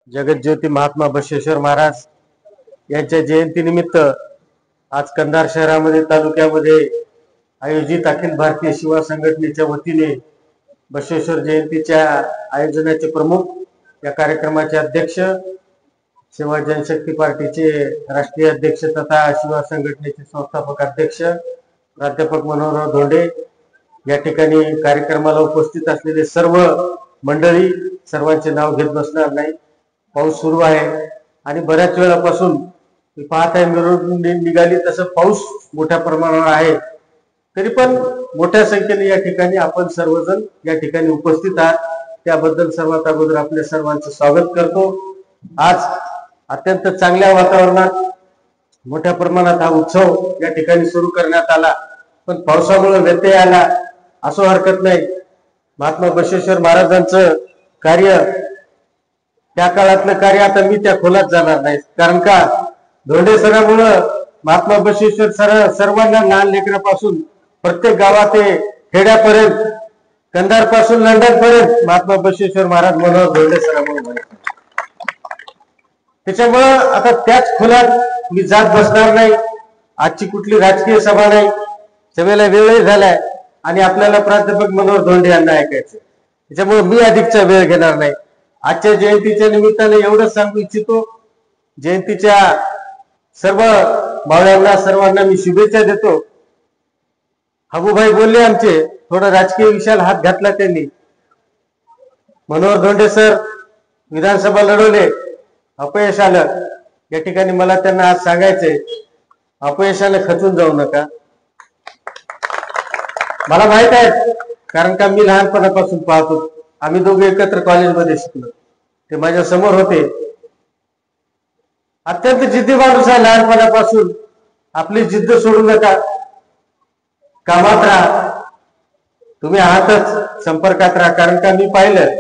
जगज्योती महात्मा बसवेश्वर महाराज यांच्या जयंतीनिमित्त आज कंधार शहरामध्ये तालुक्यामध्ये आयोजित अखिल भारतीय शिवा संघटनेच्या वतीने बसवेश्वर जयंतीच्या आयोजनाचे प्रमुख, या कार्यक्रमाचे अध्यक्ष, सेवा जनशक्ती पार्टीचे राष्ट्रीय अध्यक्ष तथा शिवा संघटनेचे संस्थापक अध्यक्ष प्राध्यापक मनोहरराव धोंडे, या ठिकाणी कार्यक्रमाला उपस्थित असलेले सर्व मंडळी, सर्वांचे नाव घेत बसणार नाही. पाऊस सुरू आहे आणि बऱ्याच वेळापासून पाहत आहे मिरवणूक निघाली तसं पाऊस मोठ्या प्रमाणावर आहे, तरी पण मोठ्या संख्येने या ठिकाणी आपण सर्वजण या ठिकाणी उपस्थित आहात, त्याबद्दल सर्वात अगोदर आपल्या सर्वांचं स्वागत करतो. आज अत्यंत चांगल्या वातावरणात मोठ्या प्रमाणात हा उत्सव या ठिकाणी सुरू करण्यात आला, पण पावसामुळे व्यत्यय आला असं हरकत नाही. महात्मा बसवेश्वर महाराजांचं कार्य, त्या काळातलं कार्य, आता मी त्या खोलात जाणार नाही, कारण का धोंडे सरामुळं महात्मा बसवेश्वर सर सर्वांना, लहान लेकरापासून प्रत्येक गावात खेड्यापर्यंत, कंधार पासून लंडन पर्यंत महात्मा बसवेश्वर महाराज मनोहर धोंडे सरामुळे माहिती. त्याच्यामुळं आता त्याच खोलात मी जात बसणार नाही. आजची कुठली राजकीय सभा नाही, सभेला वेळही झालाय आणि आपल्याला प्राध्यापक मनोहर धोंडे यांना ऐकायचं, त्याच्यामुळे मी अधिकचा वेळ घेणार नाही. आजच्या जयंतीच्या निमित्ताने एवढंच सांगू इच्छितो, जयंतीच्या सर्व मावळ्यांना, सर्वांना मी शुभेच्छा देतो. हबूभाई बोलले आमचे, थोडं राजकीय विषयाला हात घातला त्यांनी. मनोहर धोंडे सर विधानसभा लढवले, अपयश आलं. या ठिकाणी मला त्यांना आज सांगायचंय, अपयशाने खचून जाऊ नका. मला माहित आहे, कारण का मी लहानपणापासून पाहतो, आम्ही दोघे एकत्र कॉलेजमध्ये शिकलो, ते माझ्या समोर होते. अत्यंत जिद्दी माणूस आहे लहानपणापासून. आपली जिद्द सोडू नका, कामात राहा, तुम्ही आहातच, संपर्कात राहा. कारण का मी पाहिलं,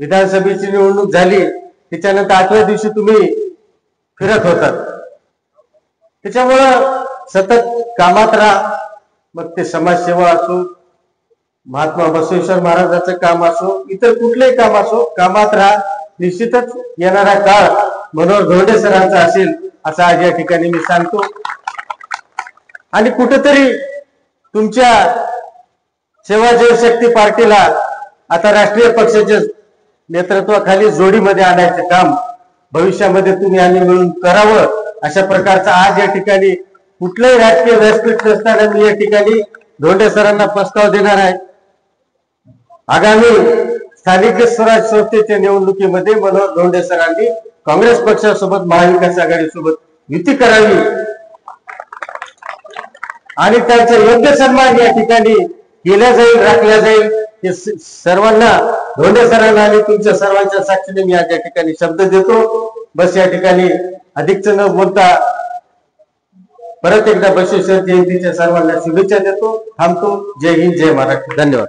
विधानसभेची निवडणूक झाली त्याच्यानंतर 8व्या दिवशी तुम्ही फिरत होतात. त्याच्यामुळं सतत कामात राहा, मग ते समाजसेवा असो, महात्मा बसवेश्वर महाराजांचं काम असो, इतर कुठलंही काम असो, कामात राहा. निश्चितच येणारा काळ मनोहर धोंडे सरांचा असेल असं आज या ठिकाणी मी सांगतो. आणि कुठेतरी तुमच्या सेवा जनशक्ती पार्टीला आता राष्ट्रीय पक्षाच्या नेतृत्वाखाली जोडीमध्ये आणायचं काम भविष्यामध्ये तुम्ही आम्ही मिळून करावं, अशा प्रकारचा आज या ठिकाणी कुठलंही राजकीय व्यासपीठ नसताना मी या ठिकाणी धोंडे सरांना प्रस्ताव देणार आहे. आगामी स्थानिक स्वराज्य संस्थेच्या निवडणुकीमध्ये मनोहर धोंडे सरांनी काँग्रेस पक्षासोबत, महाविकास आघाडीसोबत युती करावी आणि त्यांचा योग्य सन्मान या ठिकाणी केला जाईल, राखला जाईल. हे सर्वांना, धोंडे सरांना आणि तुमच्या सर्वांच्या साक्षीने मी आज या ठिकाणी शब्द देतो. बस या ठिकाणी अधिकच न बोलता परत एकदा बसवेश्वर जयंतीच्या सर्वांना शुभेच्छा देतो. थांबतो. जय हिंद, जय महाराष्ट्र. धन्यवाद.